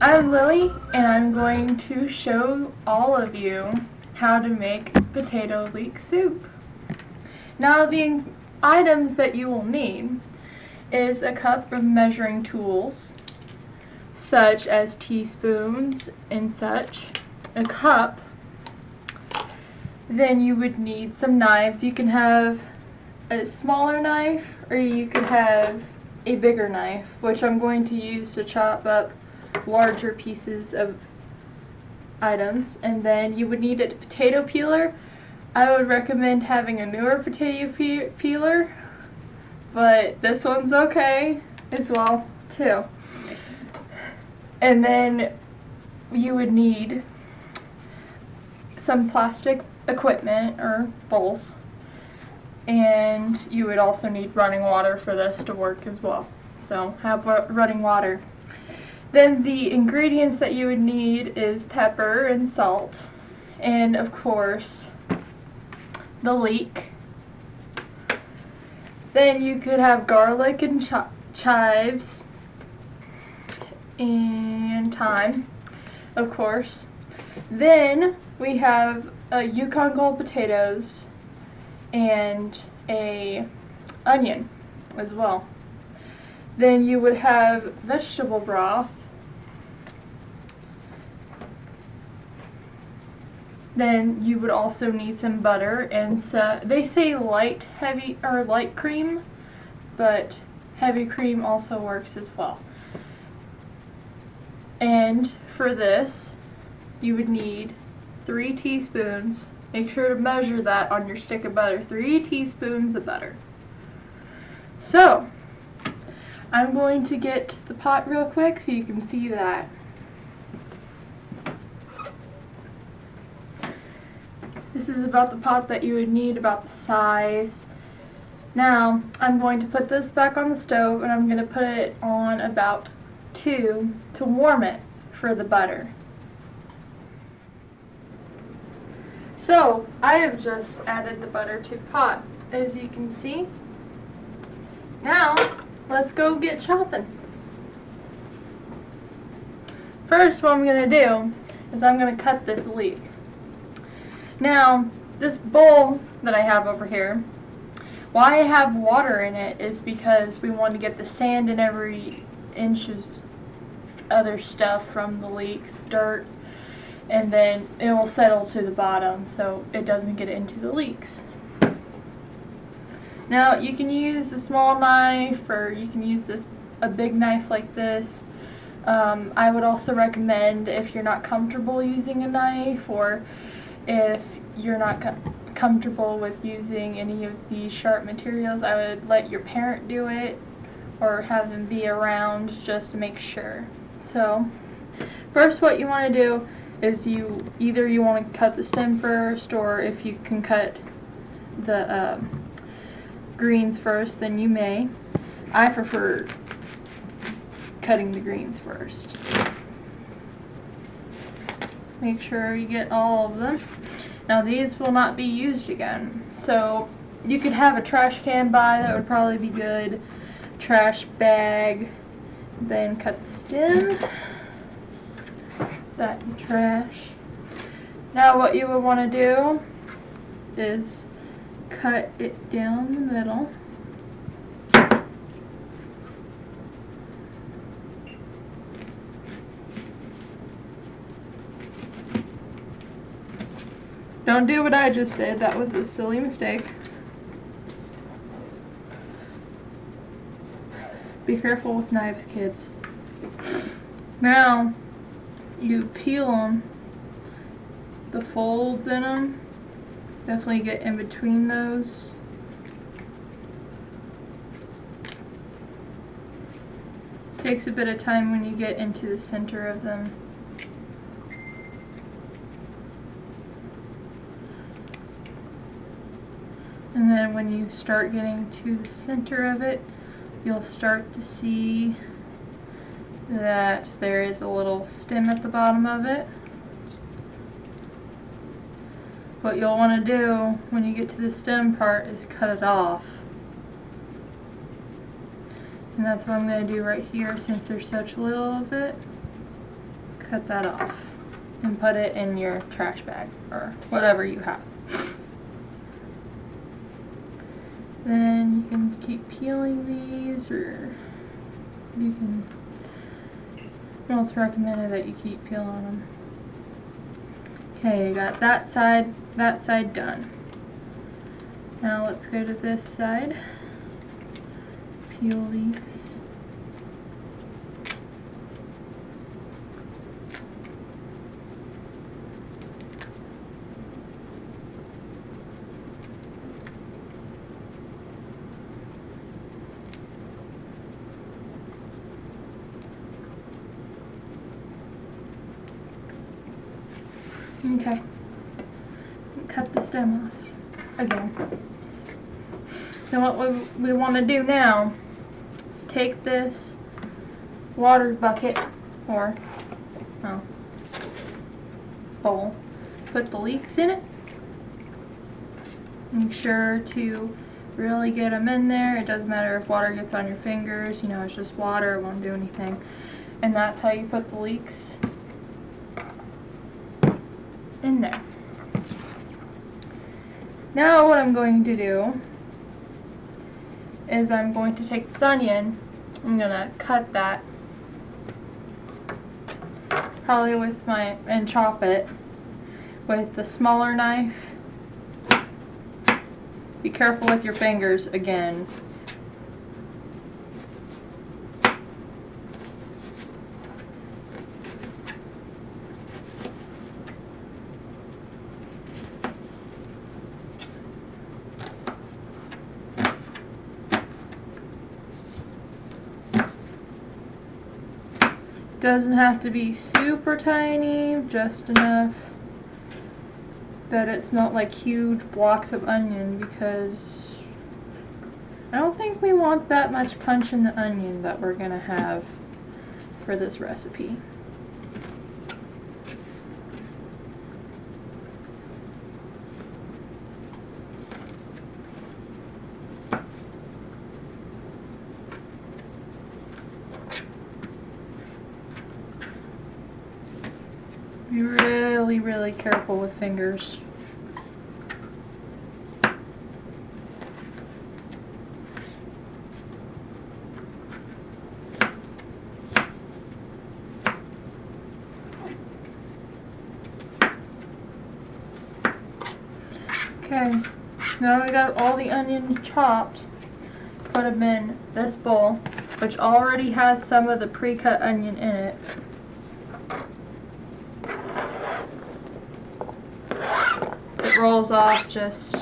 I'm Lily, and I'm going to show all of you how to make potato leek soup. Now the items that you will need is a cup of measuring tools, such as teaspoons and such, a cup. Then you would need some knives. You can have a smaller knife or you could have a bigger knife, which I'm going to use to chop up larger pieces of items. And then you would need a potato peeler. I would recommend having a newer potato peeler, but this one's okay as well too. And then you would need some plastic equipment or bowls, and you would also need running water for this to work as well. So have running water. Then the ingredients that you would need is pepper and salt, and of course the leek. Then you could have garlic and chives and thyme, of course. Then we have Yukon Gold potatoes and a onion as well. Then you would have vegetable broth. Then you would also need some butter and they say light cream, but heavy cream also works as well. And for this, you would need 3 teaspoons. Make sure to measure that on your stick of butter. 3 teaspoons of butter. So, I'm going to get the pot real quick so you can see that. This is about the pot that you would need, about the size. Now, I'm going to put this back on the stove and I'm going to put it on about 2 to warm it for the butter. So, I have just added the butter to the pot, as you can see. Now, let's go get chopping. First, what I'm going to do is I'm going to cut this leek. Now, this bowl that I have over here, why I have water in it is because we want to get the sand and every inch of other stuff from the leeks, dirt, and then it will settle to the bottom so it doesn't get into the leeks. Now you can use a small knife or you can use a big knife like this. I would also recommend, if you're not comfortable using a knife, or if you're not comfortable with using any of these sharp materials, I would let your parent do it or have them be around just to make sure. So first, what you want to do is either you want to cut the stem first, or if you can cut the greens first, then you may. I prefer cutting the greens first. Make sure you get all of them. Now these will not be used again, so you could have a trash can by, that would probably be good. Trash bag. Then cut the stem. That in trash. Now what you would want to do is cut it down the middle. Don't do what I just did. That was a silly mistake. Be careful with knives, kids. Now, you peel them, the folds in them, definitely get in between those. Takes a bit of time when you get into the center of them. And then when you start getting to the center of it, you'll start to see that there is a little stem at the bottom of it. What you'll want to do when you get to the stem part is cut it off. And that's what I'm going to do right here, since there's such little of it. cut that off and put it in your trash bag or whatever you have. Then you can keep peeling these, or you can, well, it's recommended that you keep peeling them. Okay, you got that side done. Now let's go to this side. Peel these. Okay, cut the stem off again. Then what we want to do now is take this water bucket or bowl, put the leeks in it. Make sure to really get them in there. It doesn't matter if water gets on your fingers, you know, it's just water, it won't do anything. And that's how you put the leeks in there. Now what I'm going to do is I'm going to take this onion, I'm going to cut that probably with and chop it with the smaller knife. Be careful with your fingers again. Doesn't have to be super tiny, just enough that it's not like huge blocks of onion, because I don't think we want that much punch in the onion that we're gonna have for this recipe. Be really, really careful with fingers. Okay, now we got all the onions chopped. Put them in this bowl, which already has some of the pre-cut onion in it. It rolls off, just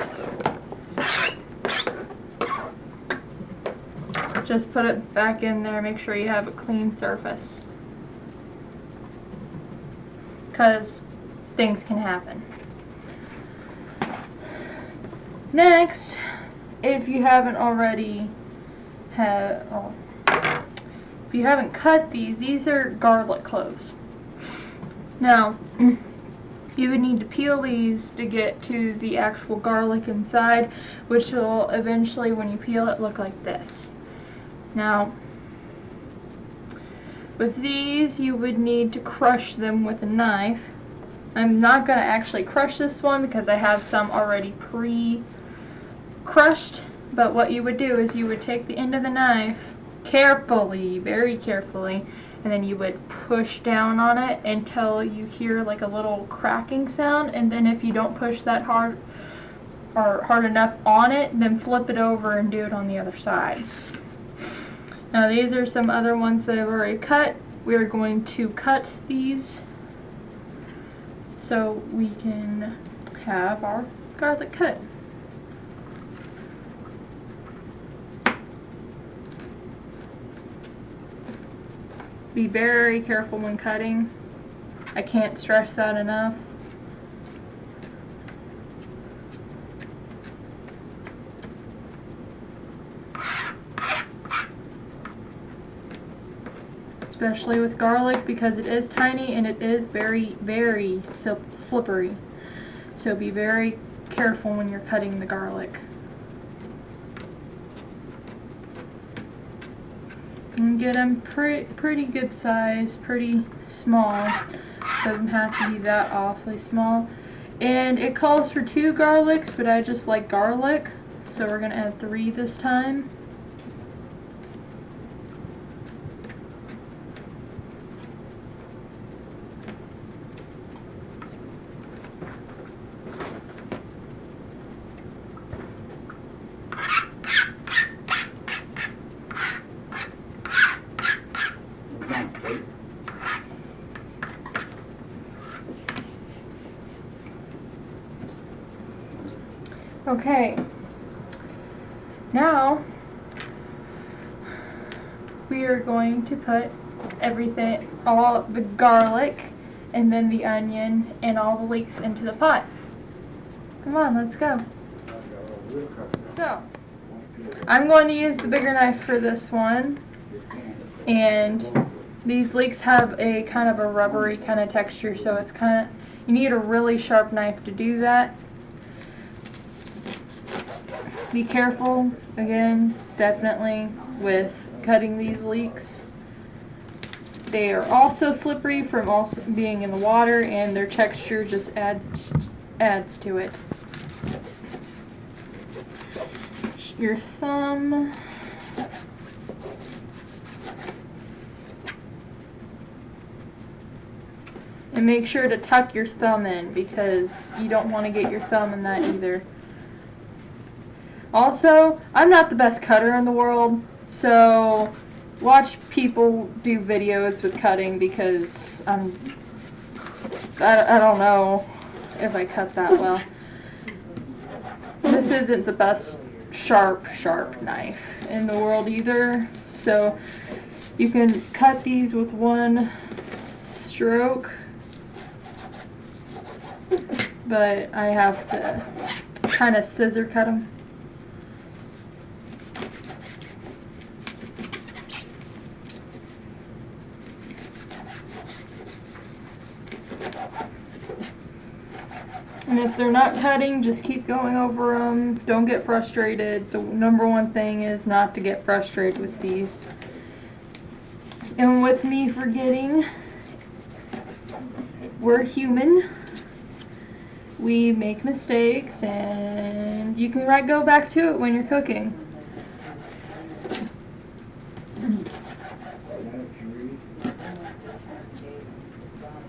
put it back in there. Make sure you have a clean surface, because things can happen. Next, if you haven't already if you haven't cut these are garlic cloves. Now, you would need to peel these to get to the actual garlic inside, which will eventually, when you peel it, look like this. Now, with these, you would need to crush them with a knife. I'm not going to actually crush this one because I have some already pre-crushed, but what you would do is you would take the end of the knife carefully, very carefully, and then you would push down on it until you hear like a little cracking sound, and then if you don't push that hard or hard enough on it, then flip it over and do it on the other side. Now these are some other ones that I've already cut. We're going to cut these so we can have our garlic cut. Be very careful when cutting. I can't stress that enough. Especially with garlic, because it is tiny and it is very, very slippery. So be very careful when you're cutting the garlic. And get them pretty good size, pretty small. Doesn't have to be that awfully small. And it calls for 2 garlics, but I just like garlic, so we're gonna add 3 this time. Okay, now we are going to put everything, all the garlic and then the onion and all the leeks into the pot. Come on, let's go. So, I'm going to use the bigger knife for this one, and these leeks have a kind of a rubbery kind of texture, so it's kind of, you need a really sharp knife to do that. Be careful, again, definitely, with cutting these leeks. They are also slippery from also being in the water, and their texture just adds to it. Your thumb. And make sure to tuck your thumb in, because you don't want to get your thumb in that either. Also, I'm not the best cutter in the world, so watch people do videos with cutting, because I don't know if I cut that well. This isn't the best sharp knife in the world either, so you can cut these with one stroke, but I have to kind of scissor cut them. And if they're not cutting, just keep going over them. Don't get frustrated. The number one thing is not to get frustrated with these. And with me forgetting, we're human. We make mistakes, and you can go back to it when you're cooking.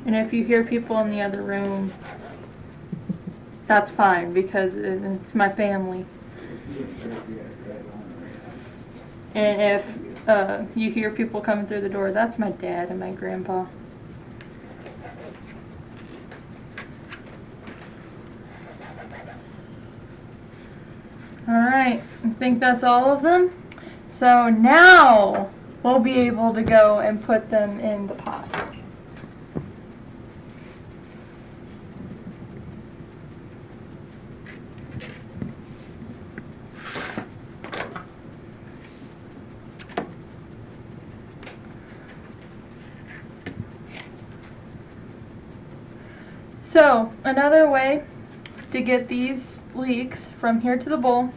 And if you hear people in the other room, that's fine, because it's my family. And if you hear people coming through the door, that's my dad and my grandpa. Alright, I think that's all of them. So now we'll be able to go and put them in the pot. So, another way to get these leeks from here to the bowl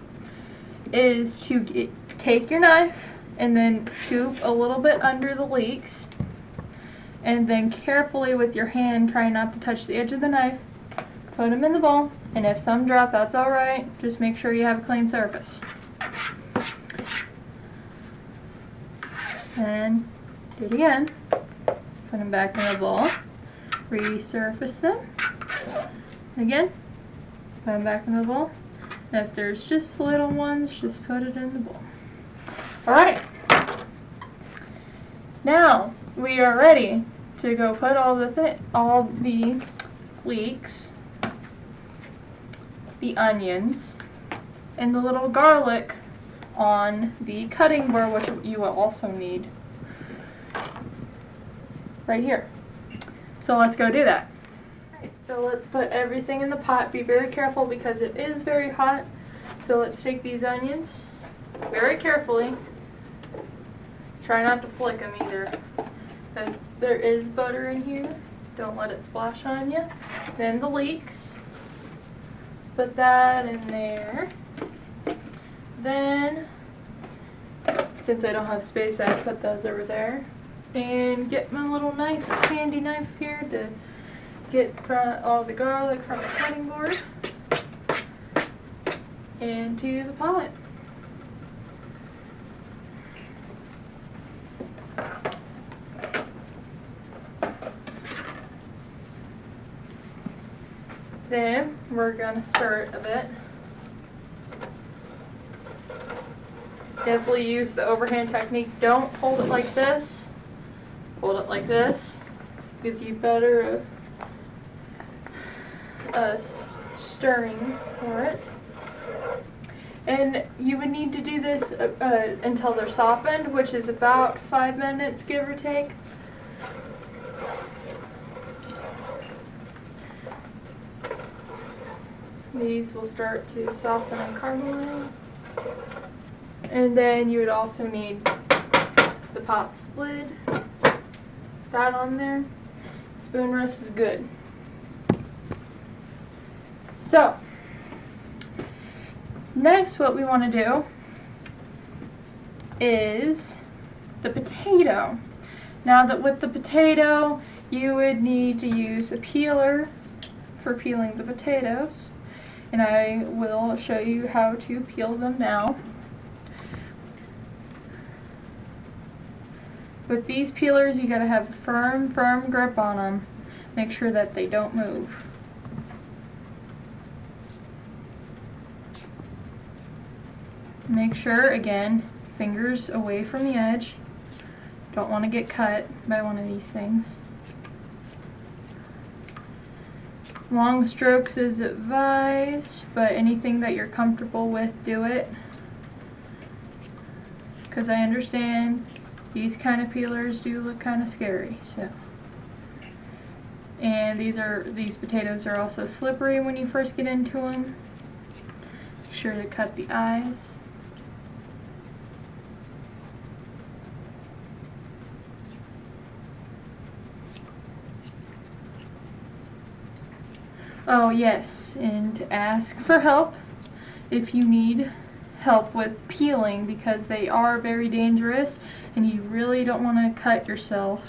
is to take your knife and then scoop a little bit under the leeks, and then carefully with your hand, try not to touch the edge of the knife, put them in the bowl, and if some drop, that's alright, just make sure you have a clean surface. And do it again, put them back in the bowl, resurface them. Again, put them back in the bowl. And if there's just little ones, just put it in the bowl. Alright. Now, we are ready to go put all the leeks, the onions, and the little garlic on the cutting board, which you will also need right here. So let's go do that. So let's put everything in the pot. Be very careful because it is very hot. So let's take these onions very carefully. Try not to flick them either, because there is butter in here. Don't let it splash on you. Then the leeks. Put that in there. Then since I don't have space, I put those over there. And get my little knife, handy knife here to get all the garlic from the cutting board into the pot. Then we're going to stir it a bit. Definitely use the overhand technique. Don't hold it like this. Hold it like this. Gives you better stirring for it. And you would need to do this until they're softened, which is about 5 minutes, give or take. These will start to soften and caramelize. And then you would also need the pot's lid. That on there. Spoon rest is good. So, next what we want to do is the potato. Now that with the potato, you would need to use a peeler for peeling the potatoes. And I will show you how to peel them now. With these peelers, you gotta have a firm grip on them. Make sure that they don't move. Make sure, again, fingers away from the edge. Don't want to get cut by one of these things. Long strokes is advised, but anything that you're comfortable with, do it. Because I understand these kind of peelers do look kind of scary. So, and these potatoes are also slippery when you first get into them. Make sure to cut the eyes. Oh yes, and ask for help if you need help with peeling, because they are very dangerous and you really don't want to cut yourself.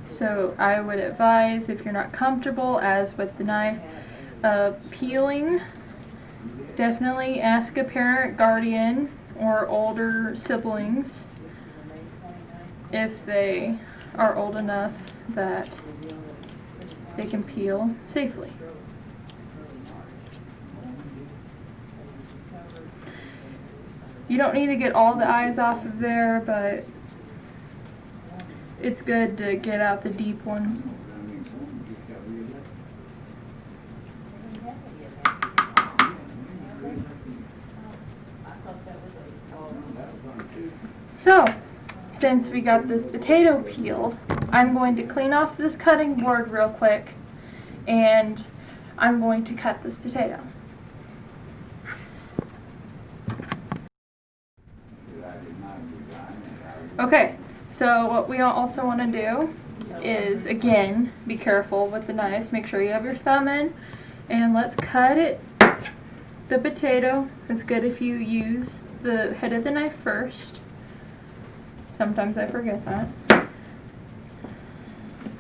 So I would advise, if you're not comfortable, as with the knife, peeling, definitely ask a parent, guardian, or older siblings if they are old enough that they can peel safely. You don't need to get all the eyes off of there, but it's good to get out the deep ones. So, since we got this potato peeled, I'm going to clean off this cutting board real quick, and I'm going to cut this potato. Okay, so what we also want to do is, again, be careful with the knives. Make sure you have your thumb in, and let's cut it. The potato, it's good if you use the head of the knife first. Sometimes I forget that.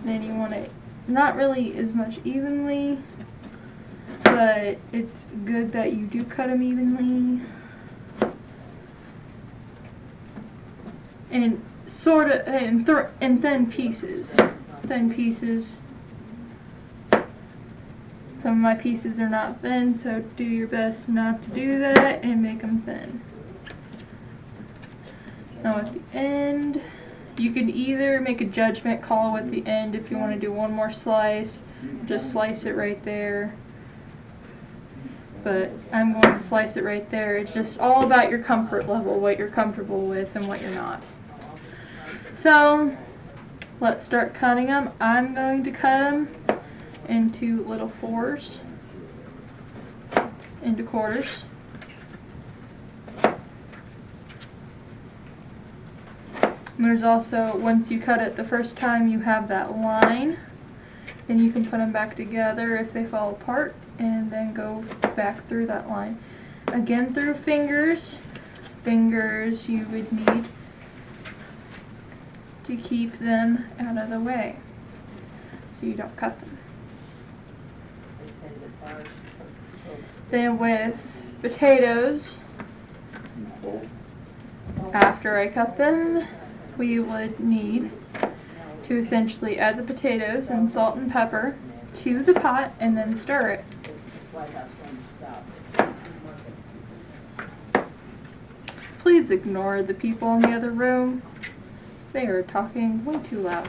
Then you want it not really as much evenly, but it's good that you do cut them evenly. And sort of in thin pieces. Thin pieces. Some of my pieces are not thin, so do your best not to do that and make them thin. Now at the end, you can either make a judgment call at the end if you want to do one more slice, just slice it right there. But I'm going to slice it right there. It's just all about your comfort level, what you're comfortable with and what you're not. So, let's start cutting them. I'm going to cut them into little fours, into quarters. There's also, once you cut it the first time, you have that line, and you can put them back together if they fall apart, and then go back through that line. again through fingers. Fingers you would need to keep them out of the way so you don't cut them. Then with potatoes, after I cut them, we would need to essentially add the potatoes and salt and pepper to the pot and then stir it. Please ignore the people in the other room. They are talking way too loud.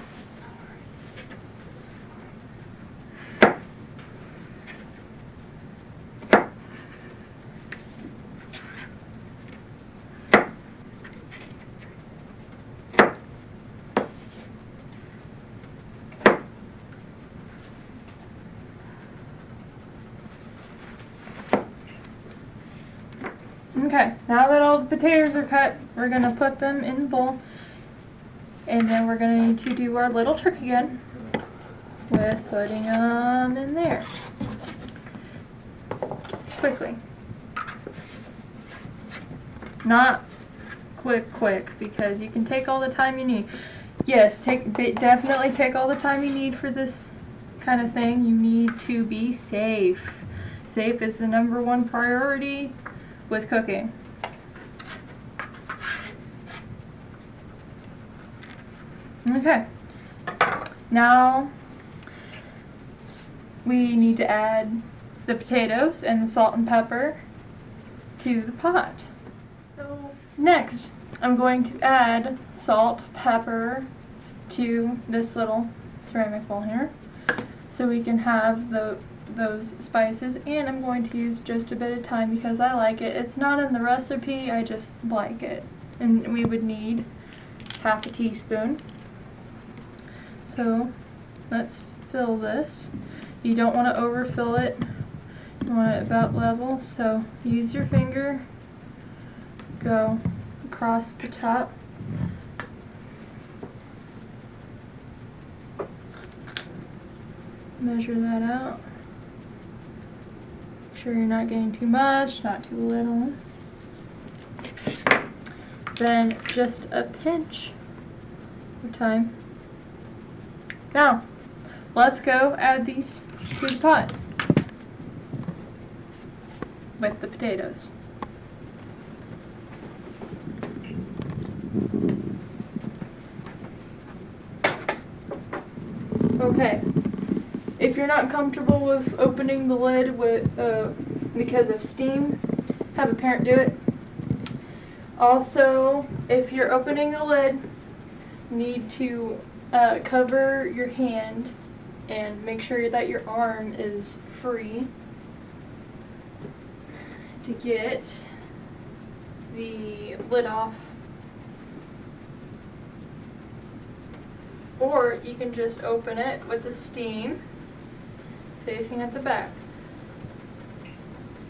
Okay, now that all the potatoes are cut, we're going to put them in the bowl. And then we're going to need to do our little trick again with putting them in there. Quickly. Not quick, because you can take all the time you need. Yes, definitely take all the time you need for this kind of thing. You need to be safe. Safe is the #1 priority with cooking. Okay, now we need to add the potatoes and the salt and pepper to the pot. So next, I'm going to add salt, pepper to this little ceramic bowl here so we can have those spices, and I'm going to use just a bit of thyme because I like it. It's not in the recipe, I just like it. And we would need half a teaspoon. So let's fill this. You don't want to overfill it. You want it about level, so use your finger, go across the top. Measure that out. Make sure you're not getting too much, not too little. Then just a pinch of thyme. Now, let's go add these to the pot with the potatoes. Okay, if you're not comfortable with opening the lid because of steam, have a parent do it. Also, if you're opening the lid, you need to cover your hand and make sure that your arm is free to get the lid off. Or you can just open it with the steam facing at the back.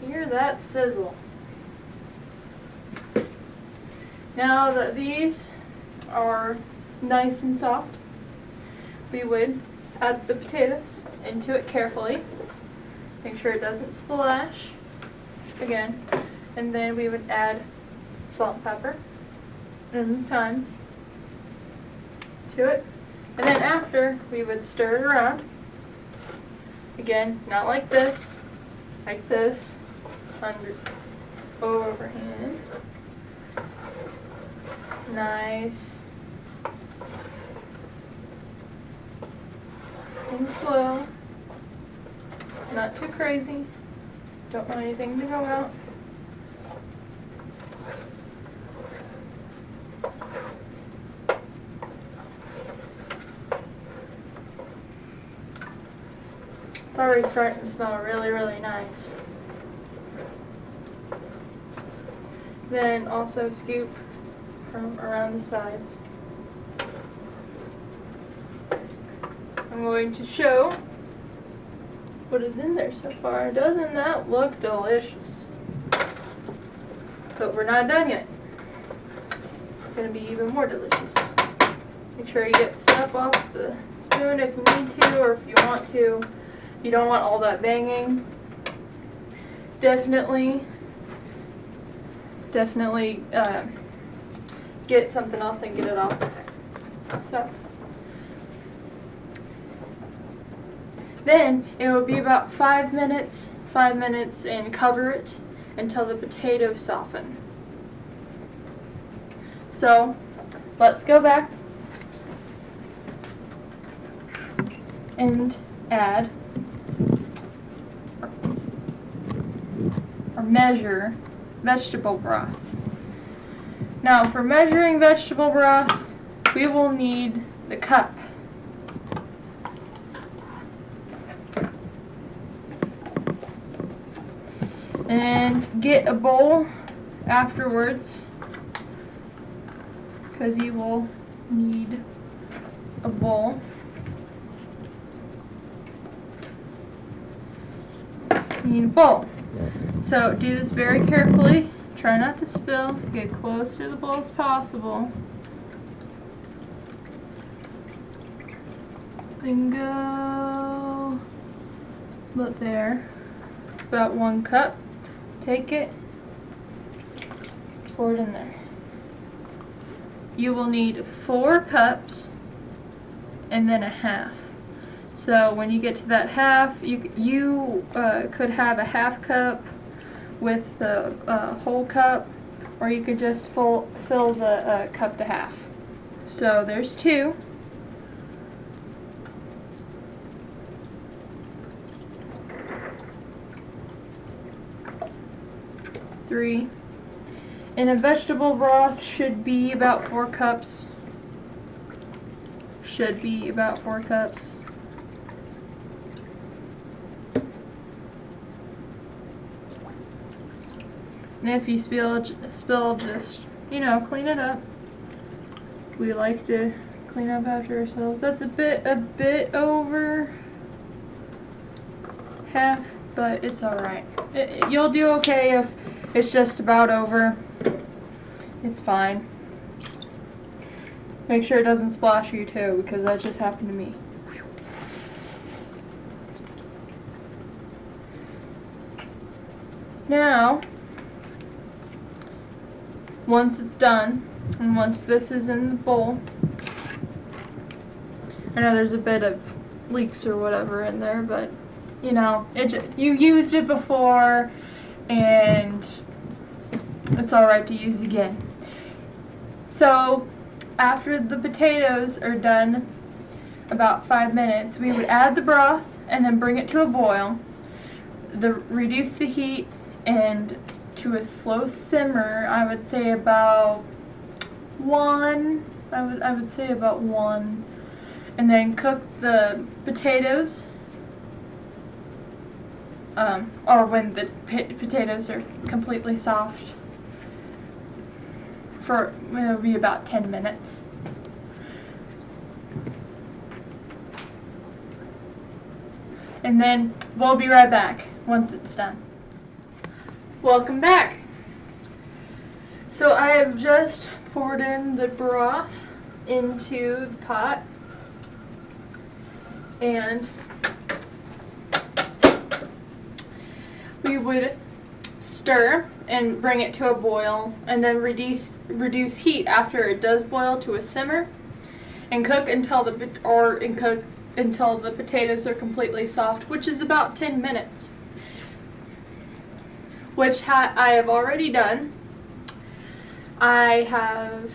Hear that sizzle. Now that these are nice and soft, we would add the potatoes into it carefully. Make sure it doesn't splash again. And then we would add salt and pepper and thyme to it. And then after, we would stir it around. Again, not like this, overhand. Nice and slow, not too crazy, don't want anything to go out. It's already starting to smell really, really nice. Then also scoop from around the sides. I'm going to show what is in there so far. Doesn't that look delicious? But we're not done yet. It's going to be even more delicious. Make sure you get stuff off the spoon if you need to, or if you want to. You don't want all that banging. Definitely definitely get something else and get it off. So then it will be about 5 minutes, and cover it until the potatoes soften. So let's go back and add or measure vegetable broth. Now for measuring vegetable broth, we will need the cup. And get a bowl afterwards, because you will need a bowl. You need a bowl. So do this very carefully. Try not to spill. Get close to the bowl as possible. And go. Look there. It's about 1 cup. Take it. Pour it in there. You will need 4 cups and then a half. So when you get to that half, you could have a half cup with the whole cup, or you could just fill the cup to half. So there's 2. Three. And a vegetable broth should be about 4 cups. Should be about 4 cups. And if you spill, just, clean it up. We like to clean up after ourselves. That's a bit over half, but it's alright. You'll do okay if it's just about over. It's fine. Make sure it doesn't splash you too, because that just happened to me. Now, once it's done, and once this is in the bowl, I know there's a bit of leaks or whatever in there, but you used it before, and it's alright to use again. So after the potatoes are done, about 5 minutes, we would add the broth and then bring it to a boil. Reduce the heat and to a slow simmer. I would say about 1. I would say about 1, and then cook the potatoes. Or when the potatoes are completely soft. It'll be about 10 minutes. And then we'll be right back once it's done. Welcome back. So I have just poured in the broth into the pot, and we would stir and bring it to a boil, and then reduce heat after it does boil to a simmer, and cook until the potatoes are completely soft, which is about 10 minutes. Which I have already done. I have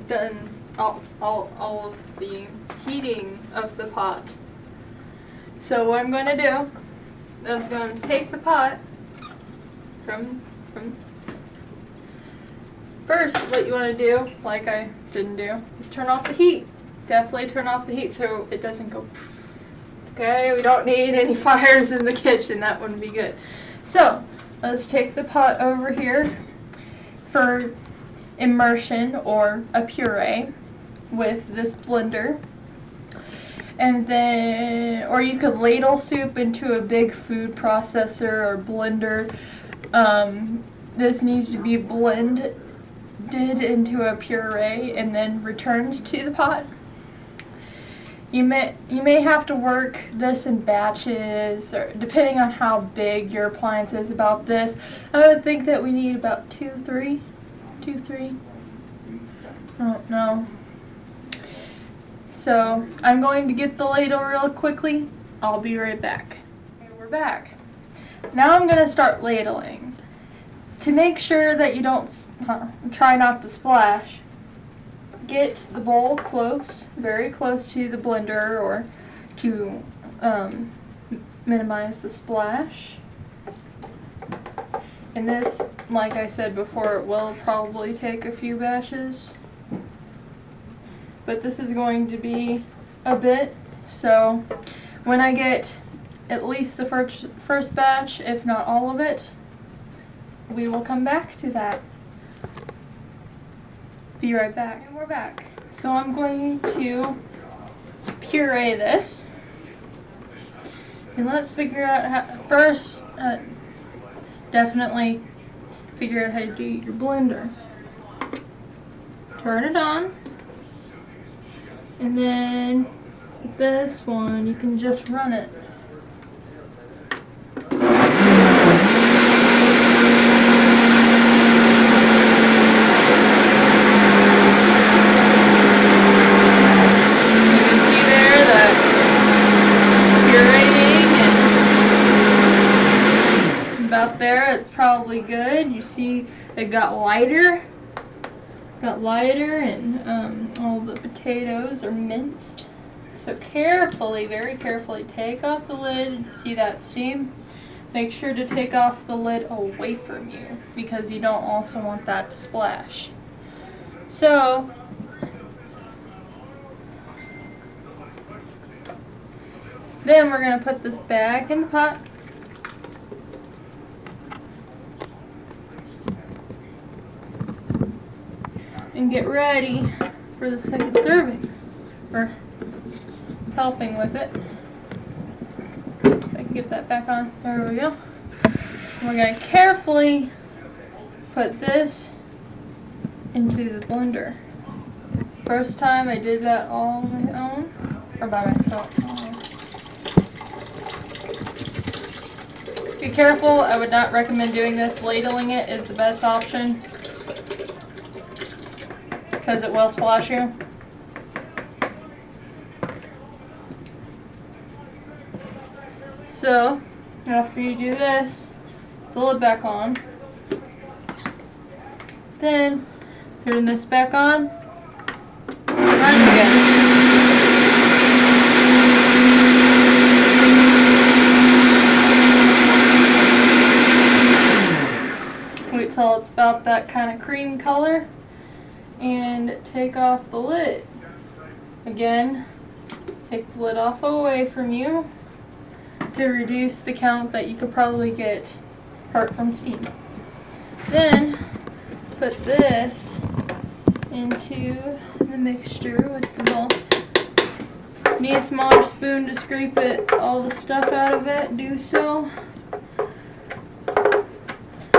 done all of the heating of the pot. So what I'm going to do, I'm going to take the pot from first. What you want to do, like I didn't do, is turn off the heat. Definitely turn off the heat so it doesn't go. Okay, we don't need any fires in the kitchen. That wouldn't be good. So let's take the pot over here for immersion or a puree with this blender. And then, or you could ladle soup into a big food processor or blender. This needs to be blended into a puree and then returned to the pot. You may have to work this in batches, or depending on how big your appliance is. About this, I would think that we need about 2, 3. I don't know. So I'm going to get the ladle real quickly. I'll be right back. Okay, we're back. Now I'm going to start ladling. To make sure that you don't try not to splash, get the bowl close, very close to the blender, or to minimize the splash. And this, like I said before, it will probably take a few batches, but this is going to be a bit, so when I get at least the first batch, if not all of it, we will come back to that. Be right back. And we're back. So I'm going to puree this. And let's figure out how, first, definitely figure out how to do your blender. Turn it on. And then this one, you can just run it. There, it's probably good. You see it got lighter, and all the potatoes are minced. So carefully, very carefully, take off the lid. See that steam? Make sure to take off the lid away from you, because you don't also want that to splash. So then we're going to put this back in the pot. And get ready for the second serving, or helping with it. If I can get that back on. There we go. We're going to carefully put this into the blender. First time I did that all on my own, or by myself. Be careful, I would not recommend doing this. Ladling it is the best option, because it will splash you. So, after you do this, put the lid back on. Then, turn this back on, and run again. Wait till it's about that kind of cream color, and take off the lid. Again, take the lid off away from you to reduce the count that you could probably get hurt from steam. Then put this into the mixture with the bowl. Need a smaller spoon to scrape all the stuff out of it, do so.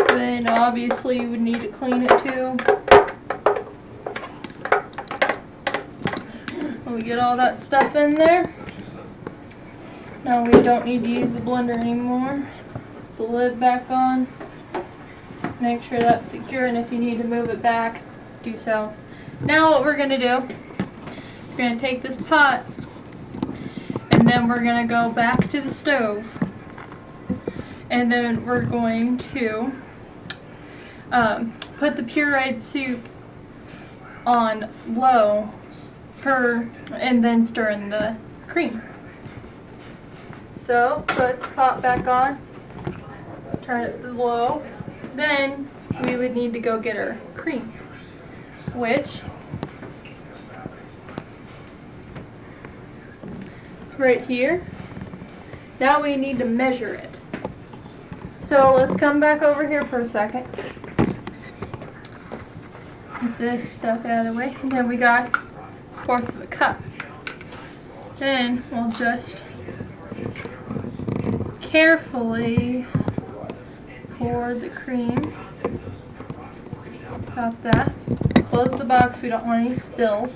Then obviously you would need to clean it too. We get all that stuff in there. Now we don't need to use the blender anymore. Put the lid back on. Make sure that's secure, and if you need to move it back, do so. Now what we're going to do is we're going to take this pot, and then we're going to go back to the stove. And then we're going to put the pureed soup on low and then stir in the cream. So put the pot back on, turn it to low, then we would need to go get our cream, which is right here. Now we need to measure it. So let's come back over here for a second. Get this stuff out of the way, and then we got 1/4 of a cup. Then we'll just carefully pour the cream. About that. Close the box, we don't want any spills.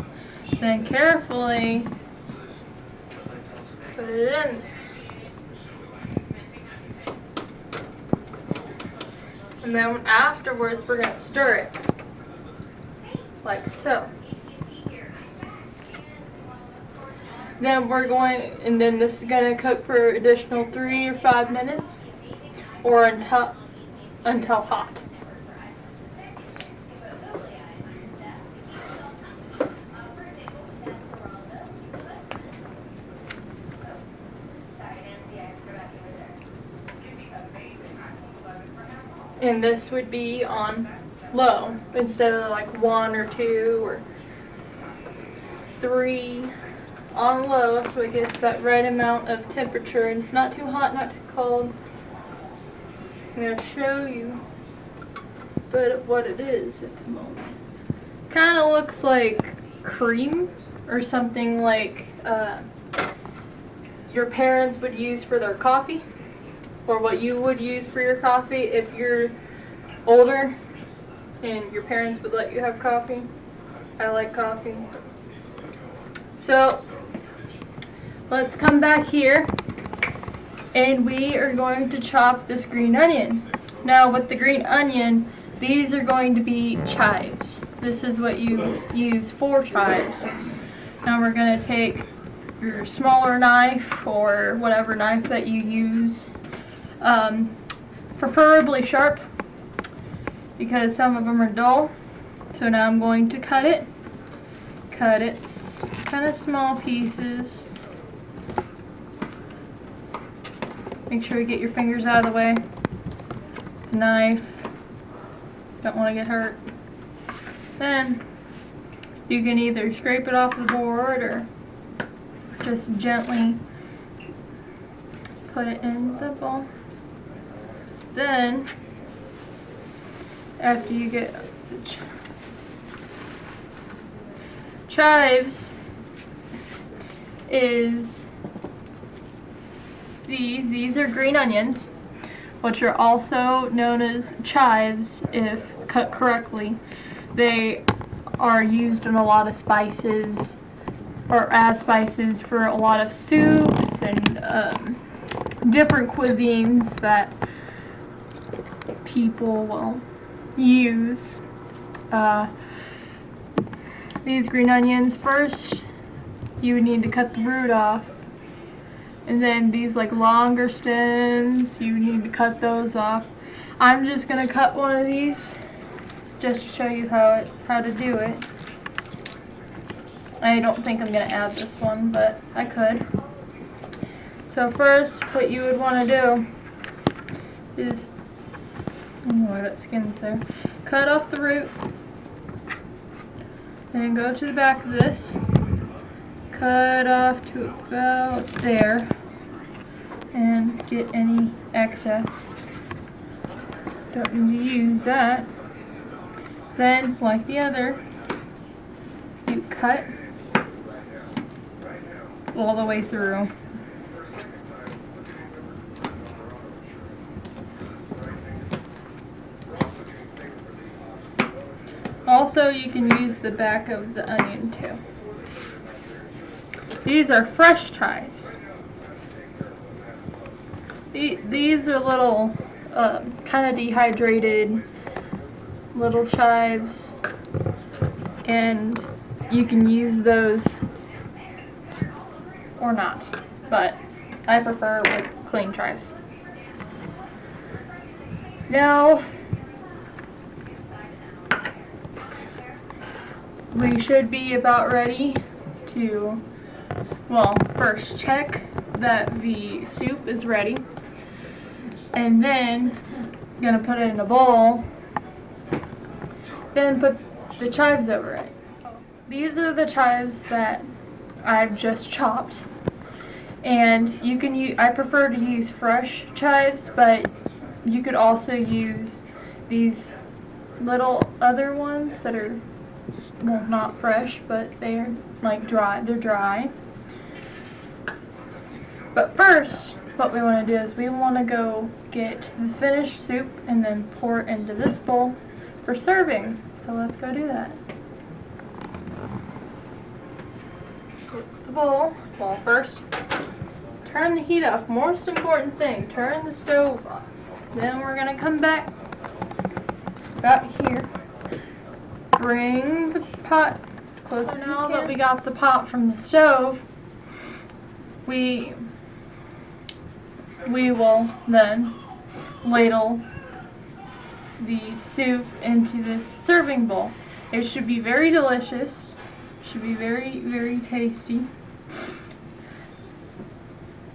Then carefully put it in. And then afterwards, we're going to stir it, like so. Then and then this is going to cook for additional 3 or 5 minutes, or until hot. And this would be on low instead of like 1 or 2 or 3 on low, so it gets that right amount of temperature and it's not too hot, not too cold. I'm going to show you a bit of what it is at the moment. Kind of looks like cream or something like your parents would use for their coffee, or what you would use for your coffee if you're older and your parents would let you have coffee. I like coffee. So let's come back here and we are going to chop this green onion. Now with the green onion, these are going to be chives. This is what you use for chives. Now we're going to take your smaller knife or whatever knife that you use, preferably sharp because some of them are dull. So now I'm going to cut it kind of small pieces. Make sure you get your fingers out of the way. It's a knife. Don't want to get hurt. Then you can either scrape it off the board or just gently put it in the bowl. Then after you get the chives is these are green onions, which are also known as chives if cut correctly. They are used in a lot of spices, or as spices for a lot of soups and different cuisines that people will use. These green onions, first you would need to cut the root off, and then these like longer stems, you need to cut those off. I'm just gonna cut one of these just to show you how to do it. I don't think I'm gonna add this one, but I could. So first, what you would want to do is, oh, that skin's there. Cut off the root, then go to the back of this. Cut off to about there, and get any excess. Don't need to use that. Then, like the other, you cut all the way through. Also, you can use the back of the onion too. These are fresh chives. These are little, kind of dehydrated little chives, and you can use those or not, but I prefer with clean chives. Now, we should be about ready to, well, first check that the soup is ready, and then I'm gonna put it in a bowl, then put the chives over it. These are the chives that I've just chopped, and you can use, I prefer to use fresh chives, but you could also use these little other ones that are, well, not fresh, but they're like dry. They're dry. But first, what we want to do is we want to go get the finished soup and then pour it into this bowl for serving. So let's go do that. Get the bowl. Well, first, turn the heat off. Most important thing, turn the stove off. Then we're gonna come back about here. Bring the pot close. So now that we got the pot from the stove, we will then ladle the soup into this serving bowl. It should be very delicious. Should be very, very tasty.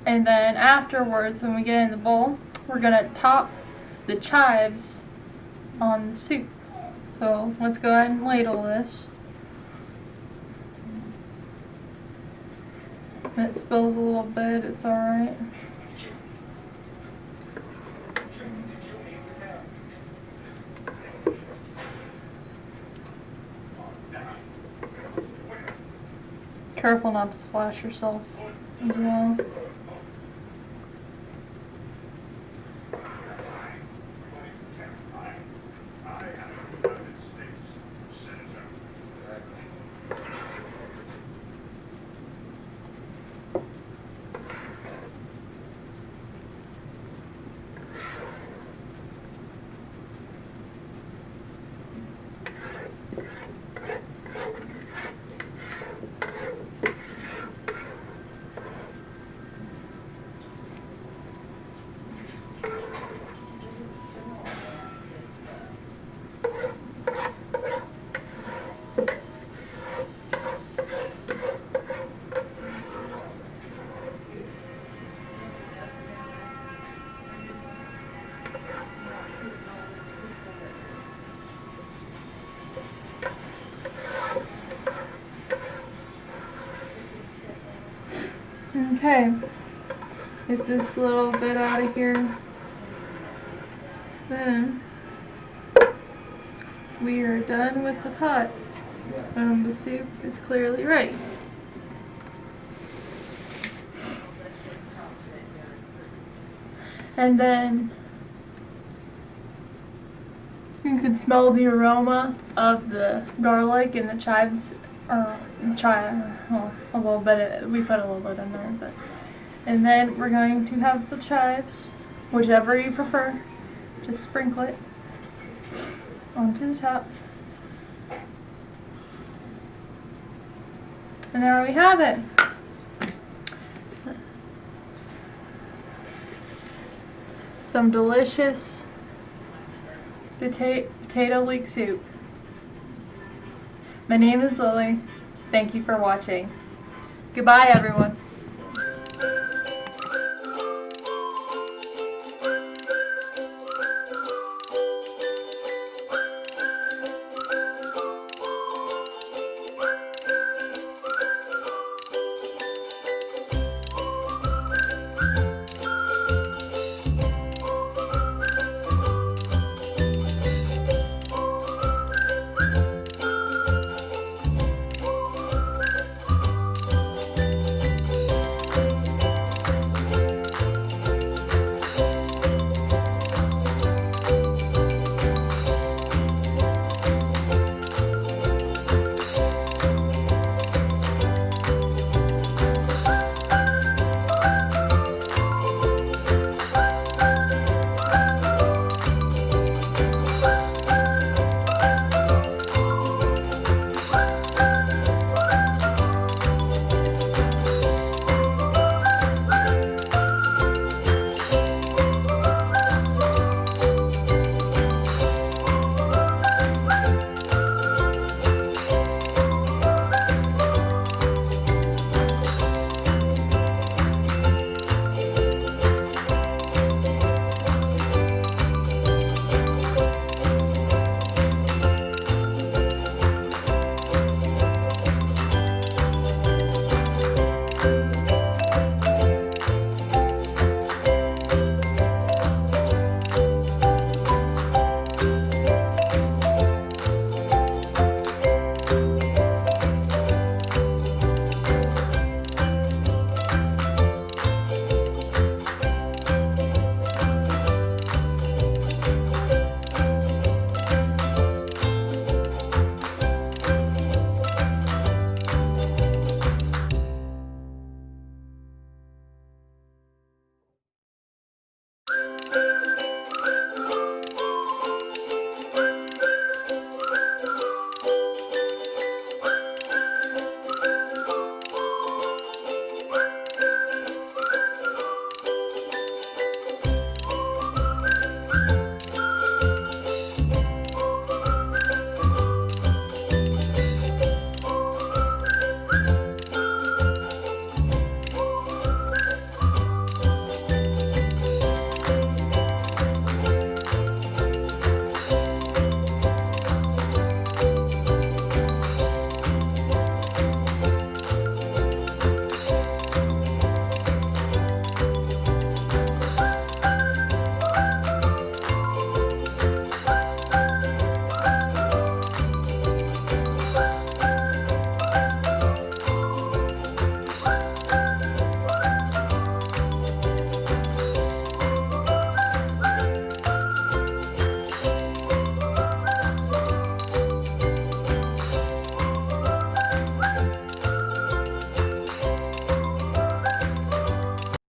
And then afterwards, when we get in the bowl, we're gonna top the chives on the soup. So let's go ahead and ladle this. If it spills a little bit, it's alright. Careful not to splash yourself as well. Okay, get this little bit out of here. Then we are done with the pot. The soup is clearly ready. And then you can smell the aroma of the garlic and the chives. Well, a little bit. We put a little bit in there, but. And then we're going to have the chives, whichever you prefer. Just sprinkle it onto the top. And there we have it. Some delicious potato leek soup. My name is Lily. Thank you for watching. Goodbye, everyone.